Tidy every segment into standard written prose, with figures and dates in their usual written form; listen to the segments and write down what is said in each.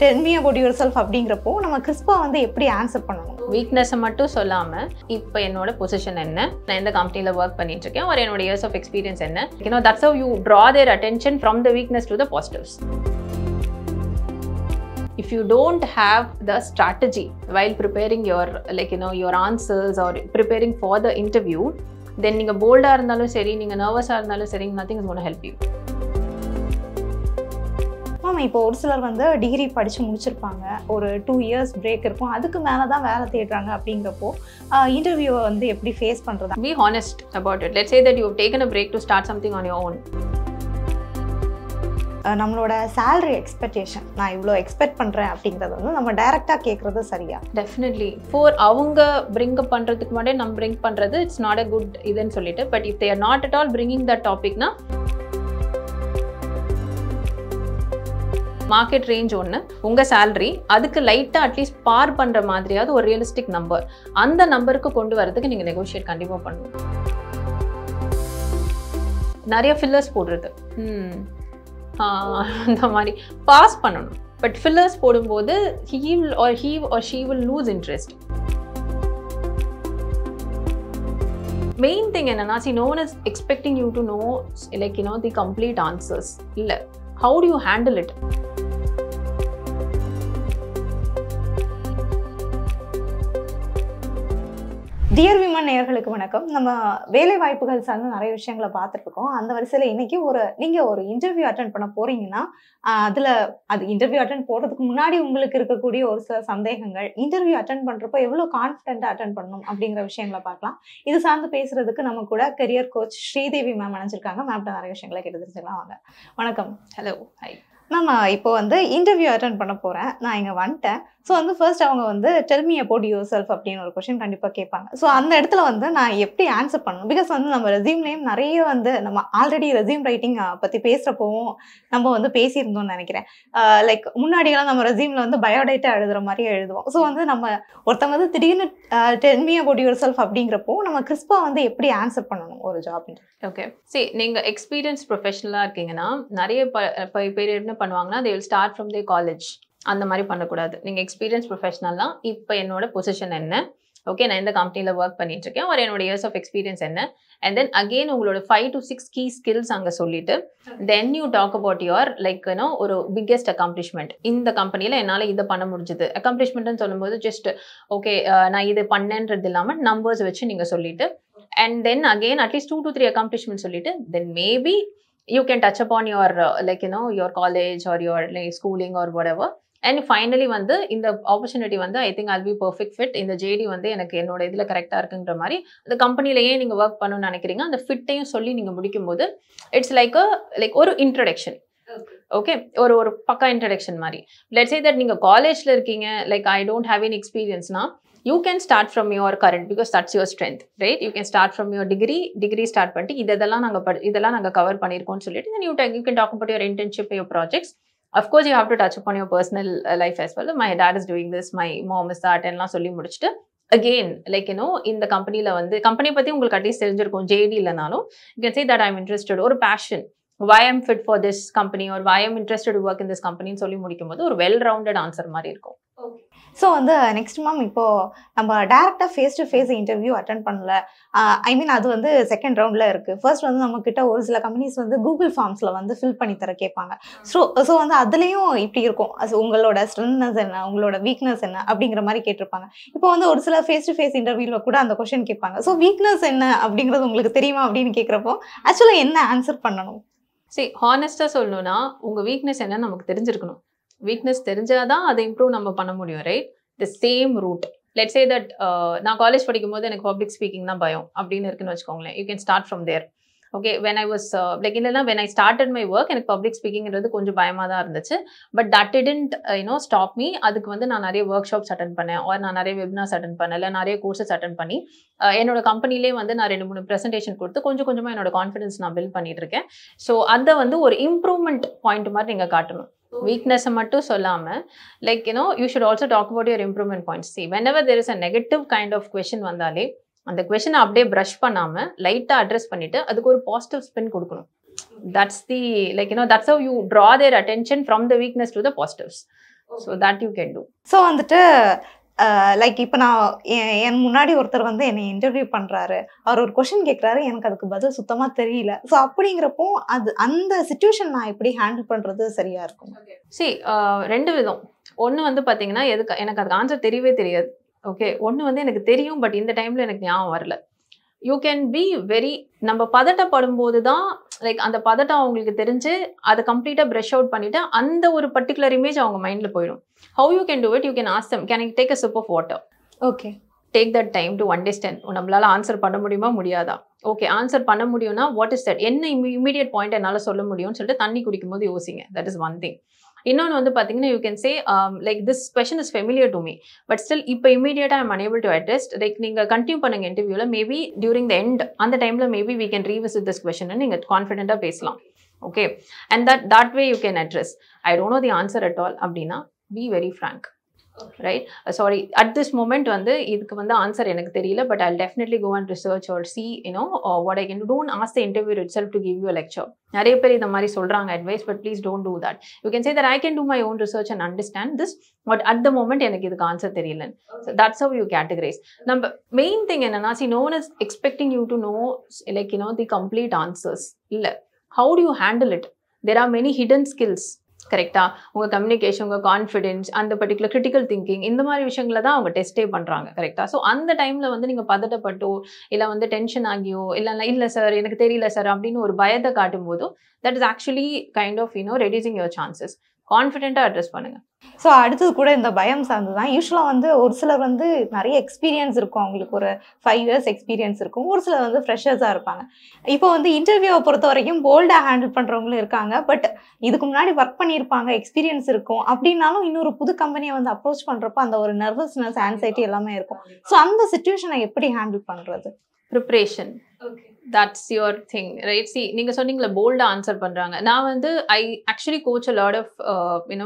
Tell me about yourself அப்படிங்கிறப்போ நம்ம கிறிஸ்பா வந்து எப்படி ஆன்சர் பண்ணணும்? வீக்னஸை மட்டும் சொல்லாமல் இப்போ என்னோட பொசிஷன் என்ன, நான் எந்த கம்பெனியில் ஒர்க் பண்ணிட்டு இருக்கேன், ஒரு என்னோட இயர்ஸ் ஆஃப் எக்ஸ்பீரியன்ஸ் என்ன, that's how you draw their attention from the weakness to the positives. If you don't have the strategy while preparing your your answers or preparing for the interview, then நீங்க போல்டா இருந்தாலும் சரி, நீங்க நர்வஸா இருந்தாலும் சரி, nothing is going to help you. இப்போ ஒரு சிலர் வந்து டிகிரி படித்து முடிச்சிருப்பாங்க, ஒரு 2 years பிரேக் இருக்கும், அதுக்கு மேலே தான் வேலை தேடுறாங்க. அப்படிங்கிறப்போ இன்டர்வியூவை வந்து எப்படி ஃபேஸ் பண்ணுறது? Be honest about it. Let's say that you have taken a break to start something on your own. நம்மளோட சேலரி எக்ஸ்பெக்டேஷன், நான் இவ்வளோ எக்ஸ்பெக்ட் பண்ணுறேன் அப்படிங்கிறது வந்து நம்ம டைரெக்டாக கேட்குறது சரியா? டெஃபினெட்லி ஃபார் அவங்க பிரிங் அப் பண்ணுறதுக்கு முன்னாடி நம்ம பிரிங் பண்ணுறது இட்ஸ் நாட் அ குட் இதுன்னு சொல்லிட்டு. But if they are not at all bringing that டாபிக்னா மார்க்கெட் ரேஞ்ச் ஒன்று, உங்கள் சேலரி அதுக்கு லைட்டாக அட்லீஸ்ட் பார் பண்ணுற மாதிரியாவது ஒரு ரியலிஸ்டிக் நம்பர், அந்த நம்பருக்கு கொண்டு வரதுக்கு நீங்கள் நெகோஷியேட் கண்டிப்பாக பண்ணணும். நிறைய ஃபில்லர்ஸ் போடுறது அந்த மாதிரி பாஸ் பண்ணணும். பட் ஃபில்லர்ஸ் போடும்போது he or she will lose interest. Main thing என்னன்னா, no one is expecting you to know the complete answers. இல்லை, how do you handle it? Dear women நேயர்களுக்கு வணக்கம். நம்ம வேலை வாய்ப்புகள் சார்ந்து நிறைய விஷயங்களை பார்த்துட்டு இருக்கோம். அந்த வரிசையில் இன்னைக்கு நீங்கள் ஒரு இன்டர்வியூ அட்டென்ட் பண்ண போறீங்கன்னா, அது இன்டர்வியூ அட்டென்ட் போடுறதுக்கு முன்னாடி உங்களுக்கு இருக்கக்கூடிய ஒரு சில சந்தேகங்கள், இன்டர்வியூ அட்டென்ட் பண்ணுறப்போ எவ்வளோ கான்ஃபிடென்ட்டாக அட்டென்ட் பண்ணணும் அப்படிங்கிற விஷயங்களை பார்க்கலாம். இது சார்ந்து பேசுறதுக்கு நம்ம கூட கரியர் கோச் ஸ்ரீதேவி மேம் அணைஞ்சிருக்காங்க. மேம்கிட்ட நிறைய விஷயங்களை கேட்டு தெரிஞ்சுக்கலாம். வாங்க. வணக்கம். Hello, hi. நம்ம இப்போ வந்து இன்டர்வியூ அட்டென்ட் பண்ண போகிறேன், நான் இங்கே வந்துட்டேன். ஸோ வந்து ஃபர்ஸ்ட் அவங்க வந்து del me about your self அப்படின்னு ஒரு கொஸ்டின் கண்டிப்பாக கேட்பாங்க. ஸோ அந்த இடத்துல வந்து நான் எப்படி ஆன்சர் பண்ணணும்? பிகாஸ் வந்து நம்ம ரெஸ்யூம்லேயும் நிறைய வந்து நம்ம ஆல்ரெடி ரெஸ்யூம் ரைட்டிங் பற்றி பேசுகிறப்பவும் நம்ம வந்து பேசியிருந்தோம்னு நினைக்கிறேன். லைக் முன்னாடியெல்லாம் நம்ம ரெஸ்யூமில் வந்து பயோடேட்டா எழுதுகிற மாதிரி எழுதுவோம். ஸோ வந்து நம்ம ஒருத்தவங்க வந்து திடீர்னு del me about your self அப்படிங்கிறப்போ நம்ம கிறிஸ்பா வந்து எப்படி ஆன்சர் பண்ணணும் ஒரு ஜாப்? ஓகே, சரி, நீங்கள் எக்ஸ்பீரியன்ஸ் ப்ரொஃபஷனலாக இருக்கீங்கன்னா நிறைய பேர் என்ன பண்ணுவாங்கன்னா, they will start from their college. அந்த மாதிரி பண்ணக்கூடாது. நீங்கள் எக்ஸ்பீரியன்ஸ் ப்ரொஃபஷனல்லாம் இப்போ என்னோட பொசிஷன் என்ன, ஓகே, நான் எந்த கம்பெனியில் ஒர்க் பண்ணிட்டு இருக்கேன், ஒரு என்னோட இயர்ஸ் ஆஃப் எக்ஸ்பீரியன்ஸ் என்ன, அண்ட் தென் அகெயின் உங்களோட 5 to 6 கீ ஸ்கில்ஸ் அங்கே சொல்லிட்டு then you talk about your ஒரு பிக்கெஸ்ட் அக்காம்ப்ளிஷ்மெண்ட். இந்த கம்பெனியில் என்னால் இதை பண்ண முடிஞ்சது. அக்காம்ப்ளிஷ்மெண்ட்னு சொல்லும்போது ஜஸ்ட் ஓகே நான் இது பண்ணேன்றது இல்லாமல் நம்பர்ஸ் வச்சு நீங்கள் சொல்லிட்டு, and then again at least 2 to 3 accomplishments solite, then maybe you can touch upon your your college or your schooling or whatever, and finally வந்து இந்த opportunity வந்து I think I'll be perfect fit, இந்த JD வந்து எனக்கு என்னோட இதில் கரெக்டாக இருக்குங்கிற மாதிரி அந்த கம்பெனிலேயே நீங்கள் ஒர்க் பண்ணணும்னு நினைக்கிறீங்க, அந்த ஃபிட்டையும் சொல்லி நீங்கள் முடிக்கும் போது இட்ஸ் லைக் ஒரு இன்ட்ரடக்ஷன். ஓகே, ஒரு பக்கா இன்ட்ரடக்ஷன் மாதிரி. லெட்ஸ் சே தட் நீங்கள் காலேஜில் இருக்கீங்க, like I don't have any எக்ஸ்பீரியன்ஸ்னா, you can start from your current because that's your strength, right? You can start from your degree start பண்ணிட்டு இதெல்லாம் நாங்கள் கவர் பண்ணியிருக்கோம்னு சொல்லிட்டு then you can talk about your internship, your projects. Of course you have to touch upon your personal life as well. My dad is doing this, my mom is that எல்லாம் சொல்லி முடிச்சுட்டு again இந்த கம்பெனியில் வந்து company பற்றி உங்களுக்கு at least தெரிஞ்சிருக்கும், JD இல்லைனாலும் you can say that I'm interested, ஒரு passion, why I'm fit for this company or why I'm interested to work in this company சொல்லி முடிக்கும் போது ஒரு well-rounded answer மாதிரி இருக்கும். ஸோ வந்து நெக்ஸ்ட் மேம், இப்போது நம்ம டேரெக்டாக face to face interview attend பண்ணல, ஐ மீன் அது வந்து செகண்ட் ரவுண்டில் இருக்குது. ஃபர்ஸ்ட் வந்து நம்மக்கிட்ட ஒரு சில கம்பெனிஸ் வந்து கூகுள் ஃபார்ம்ஸில் வந்து ஃபில் பண்ணி தர கேட்பாங்க. ஸோ வந்து அதுலேயும் இப்படி இருக்கும், உங்களோட ஸ்ட்ரென்த்னஸ் என்ன, உங்களோட வீக்னஸ் என்ன அப்படிங்கிற மாதிரி கேட்டிருப்பாங்க. இப்போ வந்து ஒரு சில ஃபேஸ் டு ஃபேஸ் இன்டர்வியூவில் கூட அந்த கொஸ்டின் கேட்பாங்க. ஸோ வீக்னஸ் என்ன அப்படிங்கிறது உங்களுக்கு தெரியுமா அப்படின்னு கேட்குறப்போ ஆக்சுவலாக என்ன ஆன்சர் பண்ணணும்? சரி, ஹானஸ்ட்டாக சொல்லணும்னா உங்கள் வீக்னஸ் என்னன்னு நமக்கு தெரிஞ்சிருக்கணும். வீக்னஸ் தெரிஞ்சாதான் அதை இம்ப்ரூவ் நம்ம பண்ண முடியும், right? The same route. Let's say that நான் காலேஜ் படிக்கும் போது எனக்கு பப்ளிக் ஸ்பீக்கிங் தான் பயம் அப்படின்னு இருக்குன்னு வச்சுக்கோங்களேன். You can start from there. Okay, when I was இல்லைன்னா when I started my work எனக்கு பப்ளிக் ஸ்பீக்கிங்கிறது கொஞ்சம் பயமாக தான் இருந்துச்சு. But that didn't stop me. அதுக்கு வந்து நான் நிறைய ஒர்க் ஷாப்ஸ் அட்டன் பண்ணேன், ஆர் நான் நிறைய வெபினார்ஸ் அட்டன் பண்ணேன், இல்லை நிறைய கோர்சஸ் அட்டன் பண்ணி என்னோட கம்பெனிலே வந்து நான் 2-3 ப்ரெசன்டேஷன் கொடுத்து கொஞ்சம் கொஞ்சமாக என்னோட கான்ஃபிடன்ஸ் நான் பில்ட் பண்ணிட்டு இருக்கேன். ஸோ அதை வந்து ஒரு இம்ப்ரூவ்மெண்ட் பாயிண்ட் மாதிரி நீங்கள் காட்டணும். weakness மட்டும் சொல்லாம you should also talk about your improvement points. See, whenever there is a negative kind of question வந்தாலே அந்த question அப்படியே brush பண்ணாம லைட்டா அட்ரஸ் பண்ணிட்டு அதுக்கு ஒரு பாசிட்டிவ் ஸ்பின் கொடுக்கணும். That's the that's how you draw their attention from the weakness to the positives. So that you can two. So வந்துட்டு லைக் இப்போ நான் என் முன்னாடி ஒருத்தர் வந்து என்னை இன்டர்வியூ பண்ணுறாரு, அவர் ஒரு கொஷின் கேட்குறாரு, எனக்கு அதுக்கு பதில் சுத்தமாக தெரியல. ஸோ அப்படிங்கிறப்போ அந்த சுச்சுவேஷன் நான் எப்படி ஹேண்டில் பண்ணுறது சரியாக இருக்கும்? ரெண்டு விதம். ஒன்று வந்து பார்த்தீங்கன்னா எனக்கு அதுக்கு ஆன்சர் தெரியவே தெரியாது. ஓகே, ஒன்று வந்து எனக்கு தெரியும், பட் இந்த டைமில் எனக்கு ஞாபகம் வரல. யூ கேன் பி வெரி, நம்ம பதட்டப்படும் போது தான் லைக் அந்த பதட்டம் அவங்களுக்கு தெரிஞ்சு அதை கம்ப்ளீட்டாக ப்ரஷ் அவுட் பண்ணிவிட்டு அந்த ஒரு பர்டிகுலர் இமேஜ் அவங்க மைண்டில் போயிடும். How you can do it, you can ask them, can I take a sip of water? Okay, take that time to understand. நம்மளால ஆன்சர் பண்ண முடியுமா முடியாதா? ஓகே, ஆன்சர் பண்ண முடியும்னா வாட் இஸ் தட், என்ன இமீடியட் பாயிண்ட் என்னால் சொல்ல முடியும்னு சொல்லிட்டு தண்ணி குடிக்கும் போது யோசிங்க. That is one thing. இன்னொன்று வந்து பார்த்தீங்கன்னா, you can say like this question is familiar to me, but still இப்போ இமீடியட்டாக I'm unable to address. Like நீங்கள் கண்டினியூ பண்ணுங்க இன்டர்வியூவில், மேபி டியூரிங் த எண்ட் அந்த டைமில் maybe we can revisit this question நீங்கள் கான்ஃபிடென்ட்டாக பேசலாம். Okay, and that way you can address. I don't know the answer at all அப்படின்னா be very frank. Right, sorry at this moment வந்து இதுக்கு வந்து answer எனக்கு தெரியல, but I'll definitely go and research or see what I can. Don't ask the interview it self to give you a lecture. நிறைய பேர் இந்த மாதிரி சொல்றாங்க advice, but please don't do that. You can say that I can do my own research and understand this, but at the moment எனக்கு இதுக்கு answer தெரியல. That's how you categorise. நம்ம main thing என்னன்னா, no one is expecting you to know like the complete answers. இல்லை, how do you handle it? There are many hidden skills. கரெக்டா? உங்கள் communication, உங்கள் confidence, அந்த பர்டிகுலர் கிரிட்டிக்கல் திங்கிங், இந்த மாதிரி விஷயங்களை தான் அவங்க டெஸ்டே பண்ணுறாங்க. கரெக்டா? ஸோ அந்த டைமில் வந்து நீங்கள் பதட்டப்பட்டோ இல்லை வந்து டென்ஷன் ஆகியோ இல்லை சார் எனக்கு தெரியல சார் அப்படின்னு ஒரு பயத்தை காட்டும் போதோ that is actually kind of reducing your chances. கான்ஃபிடென்ட்டாக அட்ரஸ் பண்ணுங்க. ஸோ அடுத்தது கூட இந்த பயம் சார்ந்து தான். யூஸ்வலாக வந்து ஒரு சிலர் வந்து நிறைய எக்ஸ்பீரியன்ஸ் இருக்கும், அவங்களுக்கு ஒரு 5 years எக்ஸ்பீரியன்ஸ் இருக்கும். ஒரு சிலர் வந்து ஃப்ரெஷர்ஸாக இருப்பாங்க. இப்போ வந்து இன்டர்வியூவை பொறுத்த வரைக்கும் போல்டாக ஹேண்டில் பண்ணுறவங்களும் இருக்காங்க. பட் இதுக்கு முன்னாடி ஒர்க் பண்ணியிருப்பாங்க, எக்ஸ்பீரியன்ஸ் இருக்கும். அப்படின்னாலும் இன்னொரு புது கம்பெனியை வந்து அப்ரோச் பண்ணுறப்போ அந்த ஒரு நர்வஸ்னஸ், ஆன்சைட்டி எல்லாமே இருக்கும். ஸோ அந்த சிச்சுவேஷனை எப்படி ஹேண்டில் பண்ணுறது? Preparation, that's your thing, right? See, நீங்க சொன்னீங்களா போல்டா ஆன்சர் பண்றாங்க. நான் வந்து I actually coach a lot of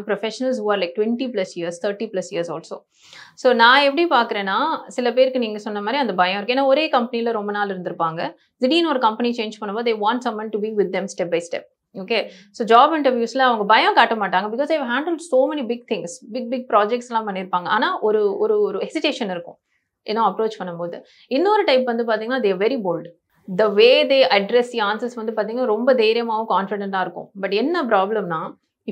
professionals who are like 20+ years, 30+ years also. So நான் எப்படி பார்க்குறேன்னா, சில பேருக்கு நீங்கள் சொன்ன மாதிரி அந்த பயம் இருக்கு. ஏன்னா ஒரே கம்பெனியில் ரொம்ப நாள் இருந்திருப்பாங்க, திடீர்னு ஒரு கம்பெனி சேஞ்ச் பண்ணும்போது they want someone to be with them step by step. Okay, so job இன்டர்வியூஸில் அவங்க பயம் காட்ட மாட்டாங்க, because they have handled so many big things, big ப்ராஜெக்ட்ஸ்லாம் பண்ணியிருப்பாங்க. ஆனால் ஒரு ஒரு ஹெசிடேஷன் இருக்கும் அப்ரோச் பண்ணும்போது. இன்னொரு டைப் வந்து பார்த்தீங்கன்னா they are very bold. The way they address the answers வந்து பார்த்தீங்கன்னா ரொம்ப தைரியமாகவும் கான்ஃபிடென்ட்டாக இருக்கும். பட் என்ன ப்ராப்ளம்னா,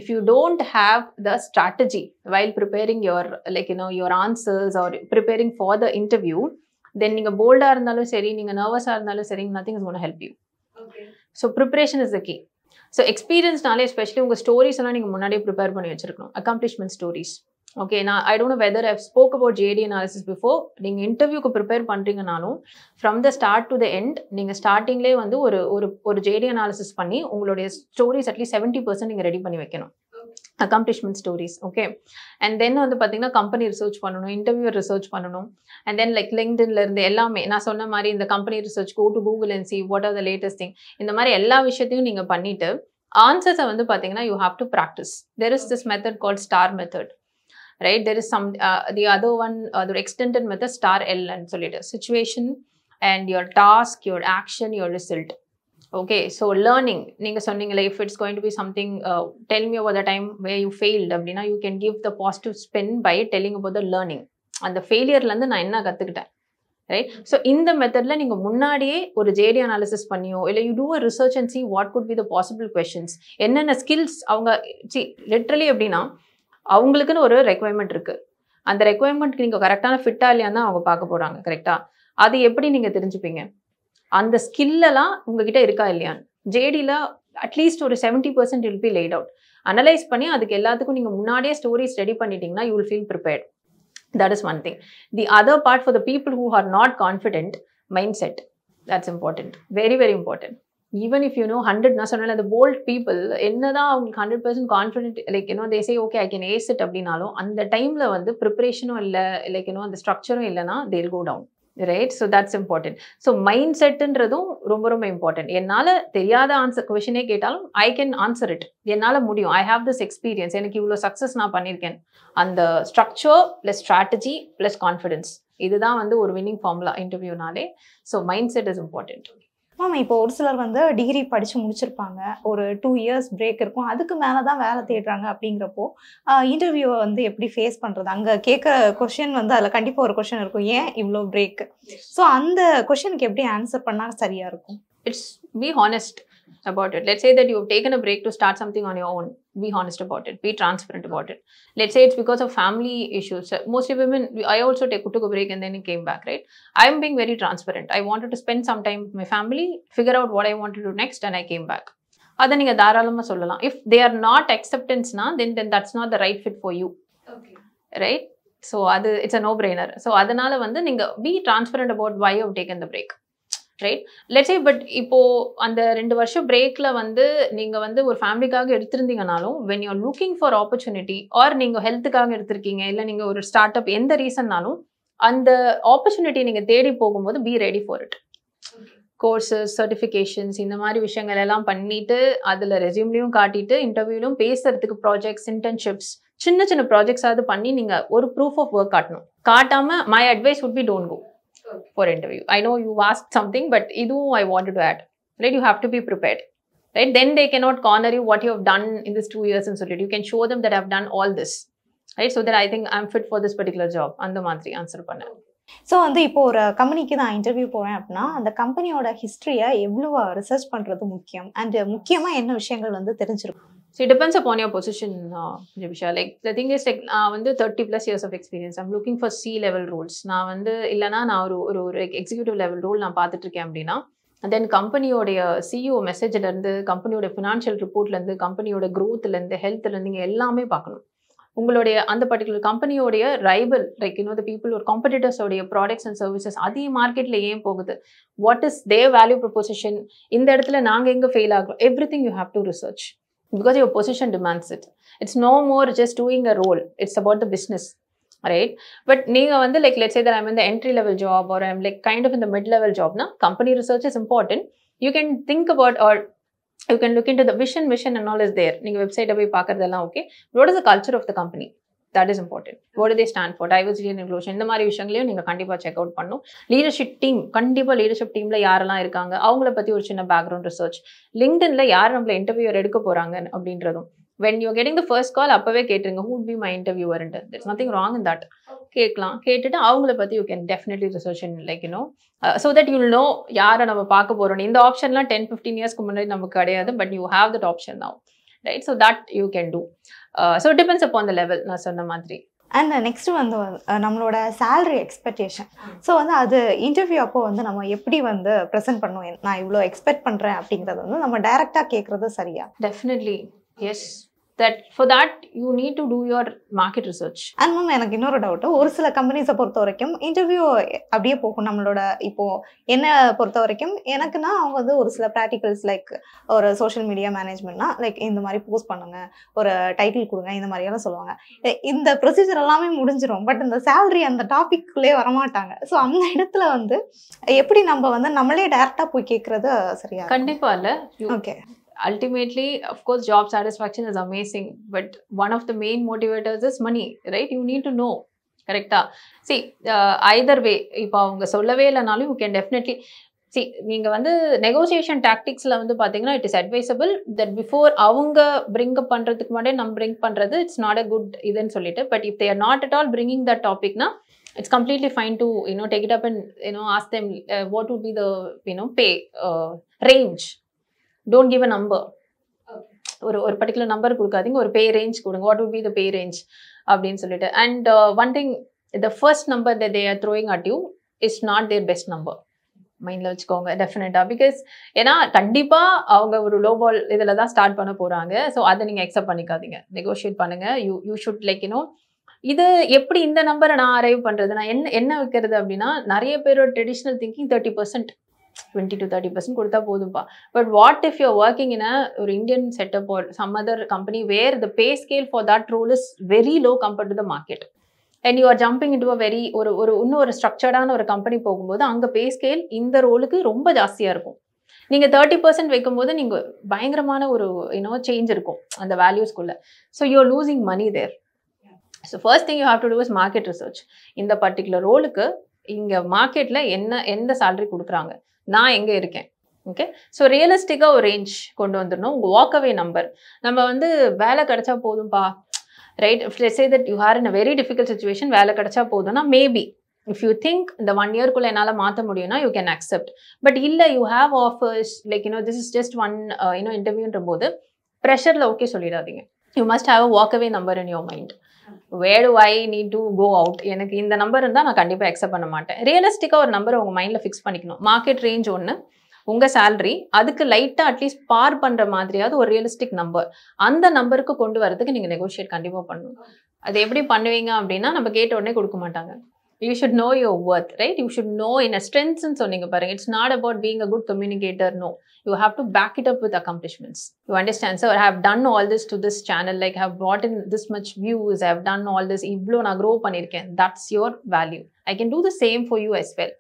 if you don't have the strategy while preparing your your answers or preparing for the interview, then நீங்கள் போல்டாக இருந்தாலும் சரி, நீங்கள் நர்வஸாக இருந்தாலும் சரி, nothing is going to help you. So preparation is the key. So எக்ஸ்பீரியன்ஸ்னாலே எஸ்பெஷலி உங்கள் ஸ்டோரிஸ் எல்லாம் நீங்கள் முன்னாடியே ப்ரிப்பேர் பண்ணி வச்சிருக்கணும். Accomplishment stories. ஓகே, நான் I don't know whether I've spoke about JD analysis before. நீங்கள் இன்டர்வியூக்கு ப்ரிப்பேர் பண்ணுறீங்கனாலும் from the start to the end நீங்கள் ஸ்டார்டிங்லேயே வந்து ஒரு JD அனாலிசிஸ் பண்ணி உங்களுடைய ஸ்டோரிஸ் அட்லீஸ்ட் 70% நீங்கள் ரெடி பண்ணி வைக்கணும். Accomplishment stories. Okay, and then வந்து பார்த்தீங்கன்னா கம்பெனி ரிசர்ச் பண்ணணும், இன்டர்வியூ ரிசர்ச் பண்ணணும், அண்ட் தென் லைக் லிங்க்டின்ல இருந்து எல்லாமே நான் சொன்ன மாதிரி இந்த company research, go to Google and see what are the latest thing, இந்த மாதிரி எல்லா விஷயத்தையும் நீங்கள் பண்ணிட்டு ஆன்சர்ஸை வந்து பார்த்தீங்கன்னா you have to practise. There is this method called STAR method. Right, there is some the other one, the extended method star L and solid situation and your task, your action, your result. Okay, so learning, நீங்க சொன்னீங்களே, if it's going to be something, tell me about the time where you failed அப்படின்னா you can give the positive spin by telling about the learning. அந்த ஃபெயிலியர்லேருந்து நான் என்ன கற்றுக்கிட்டேன். Right, so இந்த மெத்தடில் நீங்கள் முன்னாடியே ஒரு JD அனாலிசிஸ் பண்ணியோ இல்லை you do a research and see what could be the possible questions, என்னென்ன ஸ்கில்ஸ் அவங்க லிட்ரலி எப்படின்னா அவங்களுக்குன்னு ஒரு ரெக்குவயர்மெண்ட் இருக்குது. அந்த ரெக்குவயர்மெண்ட்க்கு நீங்கள் கரெக்டான ஃபிட்டா இல்லையான்னு தான் அவங்க பார்க்க போகிறாங்க. கரெக்டாக, அது எப்படி நீங்கள் தெரிஞ்சுப்பீங்க? அந்த ஸ்கில்லெல்லாம் உங்ககிட்ட இருக்கா இல்லையான்னு JDயில் அட்லீஸ்ட் ஒரு 70% will be late out. Analyse பண்ணி அதுக்கு எல்லாத்துக்கும் நீங்கள் முன்னாடியே ஸ்டோரிஸ் ரெடி பண்ணிட்டீங்கன்னா you will feel prepared. That is one thing. The other part, for the people who are not confident, mindset. That's important. Very, very important. Even if you know 100, na sonnala the bold people, ennada avungalku 100% confident, like they say okay I can ace it அப்படினாலும் அந்த டைம்ல வந்து ப்ரிப்பரேஷனும் இல்லை, like அந்த ஸ்ட்ரக்சரும் இல்லைன்னா they'll go down. Right, so that's important. So mindsetன்றதும் ரொம்ப ரொம்ப important. என்னால தெரியாத ஆன்சர் கொஸ்டினே கேட்டாலும் I can answer it. என்னால முடியும், I have this experience, எனக்கு இவ்வளோ சக்ஸஸ் நான் பண்ணியிருக்கேன். அந்த structure plus strategy plus confidence, இதுதான் வந்து ஒரு வின்னிங் ஃபார்முலா இன்டர்வியூனாலே. So mind set is important. Ma'am இப்போ ஒரு சிலர் வந்து டிகிரி படித்து முடிச்சிருப்பாங்க, ஒரு 2 இயர்ஸ் பிரேக் இருக்கும், அதுக்கு மேலே தான் வேலை தேடுறாங்க. அப்படிங்கிறப்போ இன்டர்வியூவை வந்து எப்படி ஃபேஸ் பண்ணுறது? அங்கே கேட்குற கொஷின் வந்து அதில் கண்டிப்பாக ஒரு கொஷின் இருக்கும், ஏன் இவ்வளோ பிரேக்? ஸோ அந்த கொஷனுக்கு எப்படி ஆன்சர் பண்ணால் சரியாக இருக்கும்? It's be honest about it. Let's say that you've taken a break to start something on your own. Be honest about it. Be transparent about it. Let's say it's because of family issues. Mostly women, I also took a break and then it came back, right? I'm being very transparent. I wanted to spend some time with my family, figure out what I want to do next, and I came back. அதை நீங்கள் தாராளமாக சொல்லலாம். If they are not acceptance na, then that's not the right fit for you. Okay. Right? So அது it's a no-brainer. So அதனால வந்து நீங்கள் be transparent about why you've taken the break. Right let's say but இப்போ அந்த 2 வருஷம் பிரேக்ல வந்து நீங்க வந்து ஒரு ஃபேமிலிக்காக எடுத்திருந்தீங்கனாலும் when you're looking for opportunity or நீங்க ஹெல்த்துக்காக எடுத்திருக்கீங்க இல்லை நீங்க ஒரு ஸ்டார்ட் அப் எந்த ரீசன்னாலும் அந்த ஆப்பர்ச்சுனிட்டி நீங்க தேடி போகும்போது be ready for it. Courses certifications இந்த மாதிரி விஷயங்கள் எல்லாம் பண்ணிட்டு அதில் ரெஸ்யூம்லையும் காட்டிட்டு இன்டர்வியூலையும் பேசுறதுக்கு ப்ராஜெக்ட்ஸ் இன்டர்ன்ஷிப்ஸ் சின்ன சின்ன ப்ராஜெக்ட்ஸாவது பண்ணி நீங்க ஒரு ப்ரூஃப் ஆஃப் ஒர்க் காட்டணும். காட்டாம my advice would be don't go for interview. I know you asked something, but idu I wanted to add. Right? You have to be prepared. Right? Then they cannot corner you what you have done in this 2 years and so you can show them that I've done all this. Right? So that I think I'm fit for this particular job. அந்த மாதிரி answer பண்ணேன். So வந்து இப்போ ஒரு கம்பெனிக்கு நான் interview போகிறேன் அப்படின்னா அந்த கம்பெனியோட ஹிஸ்ட்ரியை எவ்வளோ ரிசர்ச் பண்ணுறது முக்கியம் அண்ட் முக்கியமாக என்ன விஷயங்கள் வந்து தெரிஞ்சிருக்கும்? So it depends upon your position, Jibisha. Like the thing is like நான் வந்து 30+ years of experience. I'm looking for C-level roles. நான் வந்து இல்லைனா நான் ஒரு எக்ஸிக்யூட்டிவ் லெவல் ரோல் நான் பார்த்துட்டு இருக்கேன் அப்படின்னா தென் கம்பெனியோடைய சிஇஓ மெசேஜ்லேருந்து கம்பெனியோட ஃபினான்ஷியல் ரிப்போர்ட்லேருந்து கம்பெனியோட க்ரோத்லேருந்து ஹெல்த்லேருந்து நீங்கள் எல்லாமே பார்க்கணும். உங்களுடைய அந்த பர்டிகுலர் கம்பெனியோடைய ரைவல் லைக் த பீப்புள் ஒரு காம்படிட்டர்ஸோடைய ப்ராடக்ட்ஸ் அண்ட் சர்வீசஸ் அதே மார்க்கெட்டில் ஏன் போகுது, what is their value proposition, இந்த இடத்துல நாங்கள் எங்கே ஃபெயில் ஆகிறோம், everything you have to research. Because your position demands it. It's no more just doing a role. It's about the business, right? But neenga vandu like let's say that I'm in the entry level job or I'm like kind of in the mid level job na company research is important. You can think about or you can look into the vision and all is there. Neenga website la poi paakradella okay. What is the culture of the company? That is important. What do they stand for? Diversity and inclusion. இந்த மாதிரி விஷயங்களையும் நீங்கள் கண்டிப்பாக check out பண்ணணும். Leadership team கண்டிப்பாக leadership டீமில் யாரெல்லாம் இருக்காங்க அவங்கள பற்றி ஒரு சின்ன பேக்ரவுண்ட் ரிசர்ச். லிங்க்டின்ல யார் நம்மளை இன்டர்வியூர் எடுக்க போகிறாங்க அப்படின்றதும் when you're getting the first call அப்பவே கேட்டுருங்க who would be my interviewer and there's nothing wrong in that. கேட்கலாம். கேட்டுட்டு அவங்கள பற்றி you can definitely research and like so that you'll know யாரை நம்ம பார்க்க போகிறோம். இந்த ஆப்ஷன்லாம் 10-15 இயர்ஸ்க்கு முன்னாடி நமக்கு கிடையாது, but you have that option now. Right? So that you can do. So it depends upon the level நான் சொன்ன மாதிரி. அண்ட் நெக்ஸ்ட் வந்து நம்மளோட சேலரி எக்ஸ்பெக்டேஷன். ஸோ வந்து அது இன்டர்வியூ அப்போ வந்து நம்ம எப்படி வந்து ப்ரெசென்ட் பண்ணுவோம், நான் இவ்வளோ எக்ஸ்பெக்ட் பண்ணுறேன் அப்படிங்கிறது வந்து நம்ம டைரெக்டாக கேட்குறது சரியா? Definitely, yes. That for that you need to do your market research. And ma'am எனக்கு இன்னொரு டவுட்டு, ஒரு சில கம்பெனிஸை பொறுத்த வரைக்கும் இன்டர்வியூ அப்படியே போகும். நம்மளோட இப்போது என்ன பொறுத்த வரைக்கும் எனக்குன்னா அவங்க வந்து ஒரு சில ப்ராக்டிகல்ஸ் லைக் ஒரு சோஷியல் மீடியா மேனேஜ்மெண்ட்னா லைக் இந்த மாதிரி போஸ்ட் பண்ணுங்க, ஒரு டைட்டில் கொடுங்க, இந்த மாதிரியெல்லாம் சொல்லுவாங்க. இந்த ப்ரொசீஜர் எல்லாமே முடிஞ்சிடும், பட் இந்த சேலரி அந்த டாபிக்குள்ளே வரமாட்டாங்க. ஸோ அந்த இடத்துல வந்து எப்படி நம்ம வந்து நம்மளே டைரெக்டாக போய் கேட்குறது சரியா? கண்டிப்பாக இல்லை. Okay. Ultimately, of course, job satisfaction is amazing, but one of the main motivators is money, right? You need to know, correct? See, either way, இப்போ அவங்க சொல்லவே இல்லைனாலும் you can definitely see, நீங்கள் வந்து நெகோசியேஷன் டாக்டிக்ஸில் வந்து பார்த்தீங்கன்னா it is advisable that before அவங்க bring up பண்ணுறதுக்கு முன்னாடி நம்ம பிரிங் பண்ணுறது இட்ஸ் நாட் அ குட் இதுன்னு சொல்லிட்டு. But if they are not at all bringing that டாபிக்னா it's completely fine to take it up and ask them what would be the pay range. Don't give a number. ஒரு particular number கொடுக்காதீங்க, ஒரு பே range கொடுங்க. What would be the pay range அப்படின்னு சொல்லிட்டு. And one thing, the first number that they are throwing at you is not their best number. மைண்டில் வச்சுக்கோங்க டெஃபினட்டாக. Because ஏன்னா கண்டிப்பாக அவங்க ஒரு லோ பால் இதில் தான் ஸ்டார்ட் பண்ண போகிறாங்க. ஸோ அதை நீங்கள் அக்செப்ட் பண்ணிக்காதீங்க, நெகோஷியேட் பண்ணுங்கள். யூ ஷுட் லைக் இது எப்படி இந்த நம்பரை நான் அரைவ் பண்ணுறது, நான் என்ன வைக்கிறது அப்படின்னா நிறைய பேரோட ட்ரெடிஷ்னல் திங்கிங் 30%. 20 to 30% கொடுத்தா போதும்பா. But what if you're working in ஒரு Indian setup or some other company where the pay scale for that role is very low compared to the market and you are jumping into a very இன்னும் ஒரு ஸ்ட்ரக்சர்டான ஒரு company போகும்போது அங்கே pay scale இந்த ரோலுக்கு ரொம்ப ஜாஸ்தியாக இருக்கும். நீங்கள் 30% வைக்கும்போது நீங்கள் பயங்கரமான ஒரு சேஞ்ச் இருக்கும் அந்த வேல்யூஸ்குள்ள. So you are losing money there. So first thing you have to do is market research. இந்த பர்டிகுலர் ரோலுக்கு இங்கே மார்க்கெட்டில் எந்த சேலரி கொடுக்குறாங்க, நான் எங்கே இருக்கேன், ஓகே. ஸோ ரியலிஸ்டிக்காக ஒரு ரேஞ்ச் கொண்டு வந்துடணும். உங்கள் வாக்கவே நம்பர். நம்ம வந்து வேலை கிடைச்சா போதும்பா, right? Let's say that you are in a very difficult situation, வேலை கிடைச்சா போதும்னா மேபி இஃப் யூ திங்க் இந்த 1 இயர்க்குள்ளே என்னால் மாற்ற முடியும்னா யூ கேன் அக்செப்ட். பட் இல்லை, you have offers like this is just one இன்டர்வியூன்ற போது ப்ரெஷரில் ஓகே சொல்லிடாதீங்க. You must have a walk away number in your mind. Where do I need to go out? எனக்கு இந்த நம்பர் இருந்தால் நான் கண்டிப்பாக அக்செப்ட் பண்ண மாட்டேன். ரியலிஸ்டிக்காக ஒரு நம்பரை உங்கள் மைண்டில் ஃபிக்ஸ் பண்ணிக்கணும். மார்க்கெட் ரேஞ்ச் ஒன்று, உங்கள் சேலரி, அதுக்கு லைட்டாக அட்லீஸ்ட் பார் பண்ணுற மாதிரியாவது ஒரு ரியலிஸ்டிக் நம்பர். அந்த நம்பருக்கு கொண்டு வரதுக்கு நீங்கள் நெகோஷியேட் கண்டிப்பாக பண்ணணும். அது எப்படி பண்ணுவீங்க அப்படின்னா, நம்ம கேட்ட உடனே கொடுக்க மாட்டாங்க. You should know your worth, right? You should know in a strengths and சொன்னீங்க பாருங்க. It's not about being a good communicator, no. You have to back it up with accomplishments. You understand? So I have done all this to this channel, like I have brought in this much views, I have done all this, இவ்ளோ நான் grow பண்ணிருக்கேன். That's your value. I can do the same for you as well.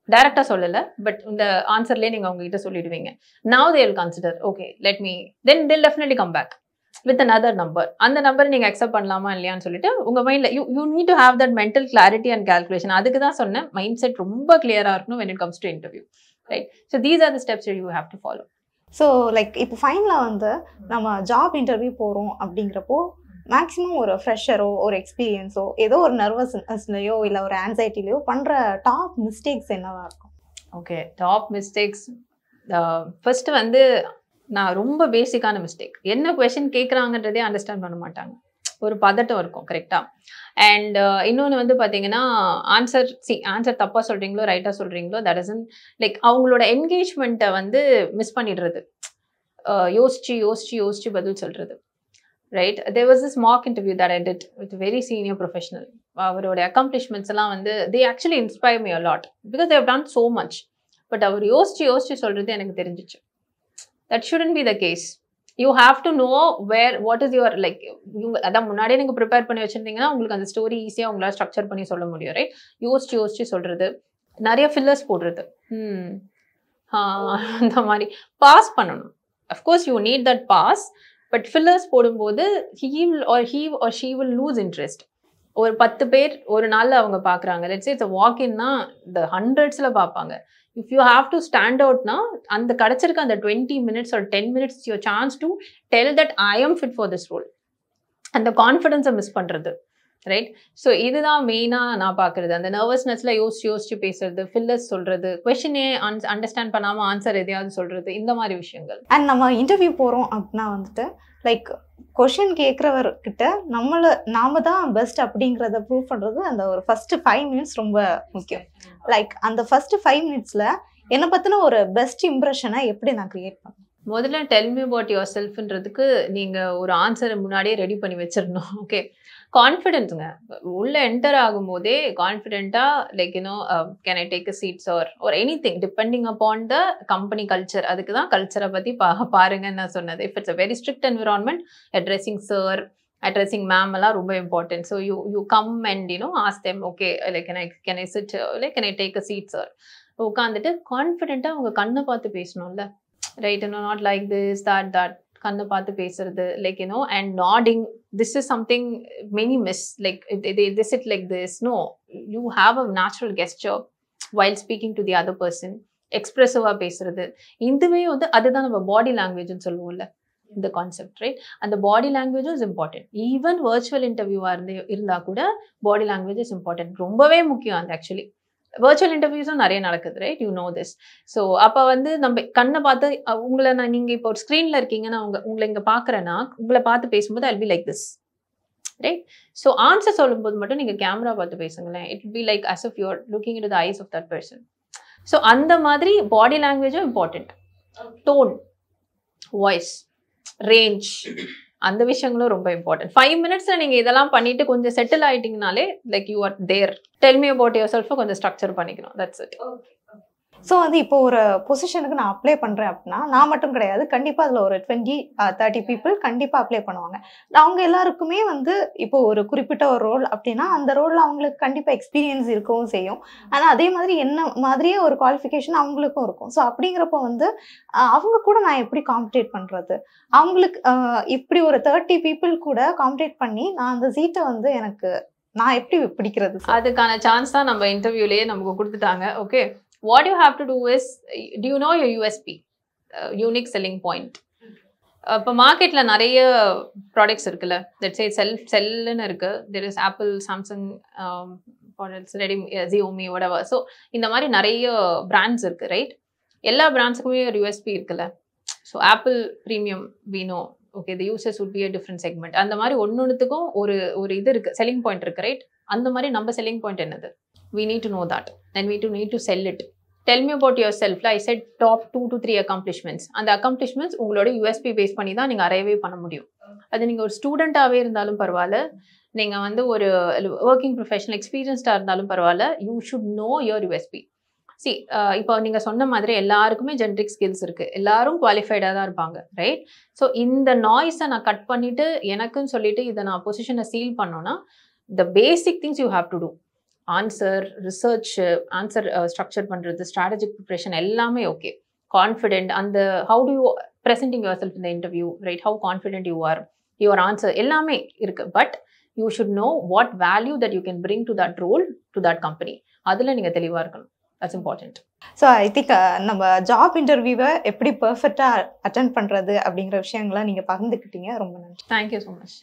டைரக்டா சொல்லல, but இந்த ஆன்சர்லேயே நீங்க அவங்க கிட்ட சொல்லிடுவீங்க. Now they will consider, okay, let me, then they'll definitely come back with another number. அந்த நம்பர் நீங்க அக்செப்ட் பண்ணலாமா இல்லையான்னு சொல்லிட்டு உங்க மைண்ட்ல you need to have that mental clarity and calculation. அதுக்கு தான் சொன்னேன், மைண்ட் செட் ரொம்ப கிளியரா இருக்கணும் when it comes to interview, right? So these are the steps that you have to follow. So like இப்போ ஃபைனலாக வந்து நம்ம ஜாப் இன்டர்வியூ போகிறோம் அப்படிங்கிறப்போ மேக்ஸிமம் ஒரு ஃப்ரெஷரோ ஒரு எக்ஸ்பீரியன்ஸோ ஏதோ ஒரு நர்வஸ்னஸ்லையோ இல்லை ஒரு ஆன்சைட்டிலையோ பண்ணுற டாப் மிஸ்டேக்ஸ் என்னவா இருக்கும்? Okay, top mistakes. ஃபர்ஸ்ட் வந்து நான் ரொம்ப பேசிக்கான மிஸ்டேக், என்ன கொஷின் கேட்குறாங்கன்றதே அண்டர்ஸ்டாண்ட் பண்ண மாட்டாங்க. ஒரு பதட்டம் இருக்கும், கரெக்டாக. அண்ட் இன்னொன்று வந்து பார்த்தீங்கன்னா, ஆன்சர் தப்பாக சொல்கிறீங்களோ ரைட்டாக சொல்கிறீங்களோ, தட் இஸ் லைக் அவங்களோட என்கேஜ்மெண்ட்டை வந்து மிஸ் பண்ணிடுறது. யோசிச்சு பதில் சொல்கிறது, right? There was this mock interview that I did with very senior professional. அவரோட அக்காம்ப்ளிஷ்மெண்ட்ஸ் எல்லாம் வந்து they actually inspire me a lot because they've done so much. But அவர் யோசிச்சு சொல்கிறது எனக்கு தெரிஞ்சிச்சு. That shouldn't be the case. You have to know what is your like, அதான் முன்னாடியே நீங்கள் ப்ரிப்பேர் பண்ணி வச்சுருந்தீங்கன்னா உங்களுக்கு அந்த ஸ்டோரி ஈஸியாக உங்களால் ஸ்ட்ரக்சர் பண்ணி சொல்ல முடியும், ரைட்? யோசிச்சு சொல்கிறது, நிறைய ஃபில்லர்ஸ் போடுறது, அந்த மாதிரி பாஸ் பண்ணணும். Of course you need that pause, but fillers போடும்போது he or she will lose interest. ஒரு 10 பேர் ஒரு நாளில் அவங்க பார்க்குறாங்க, லெட்ஸ் சே இட்ஸ் வாக்கின்னா இந்த 100s பார்ப்பாங்க. If you have to stand out now, and the kadachirka and the 20 minutes or 10 minutes is your chance to tell that I am fit for this role. And the confidence miss பண்றது, right? So இதுதான் மெயினா நான் பார்க்கறது. அந்த நர்வஸ்னஸ்ல யோசிச்சு பேசுறது, fillers சொல்றது, கொஸ்டினே understand பண்ணாம ஆன்சர் எதையாவது சொல்றது, இந்த மாதிரி விஷயங்கள். அண்ட் நம்ம இன்டர்வியூ போறோம் அப்படின்னா வந்துட்டு லைக் கொஷின் கேட்குறவர்கிட்ட நாம தான் பெஸ்ட் அப்படிங்கிறத ப்ரூவ் பண்ணுறது அந்த ஒரு ஃபர்ஸ்ட் 5 minutes ரொம்ப முக்கியம். லைக் அந்த ஃபர்ஸ்ட் 5 minutesல என்னை பற்றின ஒரு பெஸ்ட் இம்ப்ரெஷனை எப்படி நான் கிரியேட் பண்ணேன்? முதல்ல டெல் மீ அபவுட் யுவர் செல்ஃப்ன்றதுக்கு நீங்கள் ஒரு ஆன்சரை முன்னாடியே ரெடி பண்ணி வச்சிடணும். ஓகே, கான்ஃபிடென்ஸுங்க. உள்ளே என்டர் ஆகும்போதே கான்ஃபிடென்ட்டாக like can I take a seats or anything depending upon the company culture. அதுக்கு தான் கல்ச்சரை பற்றி பாருங்கன்னு நான் சொன்னது. If it's a very strict environment, addressing sir, addressing ma'am எல்லாம் ரொம்ப important. So you come and ask them, okay like can I sit, like can I take a seat sir. உட்காந்துட்டு கான்ஃபிடென்ட்டாக அவங்க கண்ணை பார்த்து பேசணும்ல, right? Not like this that கண்ணை பார்த்து பேசுறது, like and nodding. This is something many miss, like they sit like this. No, you have a natural gesture while speaking to the other person. எக்ஸ்பிரசிவா பேசுறது, இதுவே வந்து அதுதான் நம்ம பாடி லாங்குவேஜ்னு சொல்லுவோம்ல, இந்த கான்செப்ட், ரைட்? அந்த பாடி லாங்குவேஜும் இஸ் இம்பார்ட்டன்ட். ஈவன் வர்ச்சுவல் இன்டர்வியூவா இருந்தா கூட பாடி லாங்குவேஜ் இஸ் இம்பார்ட்டன்ட், ரொம்பவே முக்கியம். அது ஆக்சுவலி வர்ச்சுவல் இன்டர்வியூஸும் நிறைய நடக்குது, right? You know this. So அப்போ வந்து நம்ம கண்ணை பார்த்து உங்களை நீங்கள் இப்போ ஒரு ஸ்க்ரீனில் இருக்கீங்கன்னா உங்களை இங்கே பார்க்குறேன்னா உங்களை பார்த்து பேசும்போது I will be like this, right? So answer சொல்லும்போது மட்டும் நீங்கள் கேமரா பார்த்து பேசுங்களேன். It will be like as if you are looking into the eyes of that person. So அந்த மாதிரி பாடி லாங்குவேஜும் இம்பார்ட்டன்ட். டோன், வாய்ஸ், ரேஞ்ச், அந்த விஷயங்களும் ரொம்ப இம்பார்ட்டன்ட். 5 minutesல நீங்க இதெல்லாம் பண்ணிட்டு கொஞ்சம் செட்டில் ஆயிட்டீங்கனாலே like you are there. Tell me about yourself கொஞ்சம் ஸ்ட்ரக்சர் பண்ணிக்கணும், தட்ஸ் இட். ஸோ வந்து இப்போ ஒரு பொசிஷனுக்கு நான் அப்ளை பண்ணுறேன் அப்படின்னா நான் மட்டும் கிடையாது, கண்டிப்பாக அதில் ஒரு 20-30 people கண்டிப்பாக அப்ளை பண்ணுவாங்க. அவங்க எல்லாருக்குமே வந்து இப்போ ஒரு குறிப்பிட்ட ஒரு ரோல் அப்படின்னா அந்த ரோலில் அவங்களுக்கு கண்டிப்பாக எக்ஸ்பீரியன்ஸ் இருக்கவும் செய்யும். ஆனால் அதே மாதிரி என்ன மாதிரியே ஒரு குவாலிஃபிகேஷன் அவங்களுக்கும் இருக்கும். ஸோ அப்படிங்கிறப்ப வந்து அவங்க கூட நான் எப்படி காம்படேட் பண்ணுறது? அவங்களுக்கு இப்படி ஒரு 30 people கூட காம்படேட் பண்ணி நான் அந்த சீட்டை வந்து நான் எப்படி பிடிக்கிறது? அதுக்கான சான்ஸ் தான் நம்ம இன்டர்வியூலேயே நமக்கு கொடுத்துட்டாங்க. Okay, what you have to do is, do you know your USP? Unique selling point. இப்போ மார்க்கெட்டில் நிறைய ப்ராடக்ட்ஸ் இருக்குல்ல, தட்ஸ் ஏ செல்லுன்னு இருக்கு. There is apple, Samsung, ready, Xiaomi, whatever. So இந்த மாதிரி நிறைய பிராண்ட்ஸ் இருக்கு, ரைட்? எல்லா பிராண்ட்ஸுக்குமே ஒரு யூஎஸ்பி இருக்குல்ல. So apple premium வீனோ, okay, the users would be a different segment. அந்த மாதிரி ஒன்னொன்னுத்துக்கும் ஒரு இது இருக்கு, செல்லிங் பாயிண்ட் இருக்கு, ரைட்? அந்த மாதிரி நம்ம செல்லிங் பாயிண்ட் என்னது? We need to know that and we need to sell it. Tell me about yourself. I said top 2 to 3 accomplishments. அந்த accomplishments உங்களோட யூஎஸ்பி பேஸ் பண்ணி தான் நீங்கள் அரைவே பண்ண முடியும். அது நீங்கள் ஒரு ஸ்டூடெண்ட்டாகவே இருந்தாலும் பரவாயில்ல, நீங்கள் வந்து ஒரு ஒர்க்கிங் ப்ரொஃபஷனல் எக்ஸ்பீரியன்ஸ்டாக இருந்தாலும் பரவாயில்ல, you should no your USB. C, இப்போ நீங்கள் சொன்ன மாதிரி எல்லாருக்குமே ஜென்ரிக் ஸ்கில்ஸ் இருக்குது, எல்லாரும் குவாலிஃபைடாக தான் இருப்பாங்க, ரைட்? ஸோ இந்த நாய்ஸை நான் கட் பண்ணிவிட்டு எனக்குன்னு சொல்லிட்டு இதை நான் பொசிஷனை சீல் பண்ணோன்னா, the basic things you have to do. Answer, research, answer structure பண்ணுறது, ஸ்ட்ராட்டஜிக் ப்ரிப்ரேஷன் எல்லாமே ஓகே. கான்ஃபிடென்ட், அந்த how to you presenting yourself இந்த interview, right? How confident you are, your answer எல்லாமே இருக்குது. But you should know what value that you can bring to that role, to that company. அதில் நீங்கள் தெளிவாக இருக்கணும். That's important. So I think நம்ம job இன்டர்வியூவை எப்படி பர்ஃபெக்டாக அட்டென்ட் பண்ணுறது அப்படிங்கிற விஷயங்களை நீங்கள் பகிர்ந்துக்கிட்டீங்க. ரொம்ப நன்றி. Thank you so much.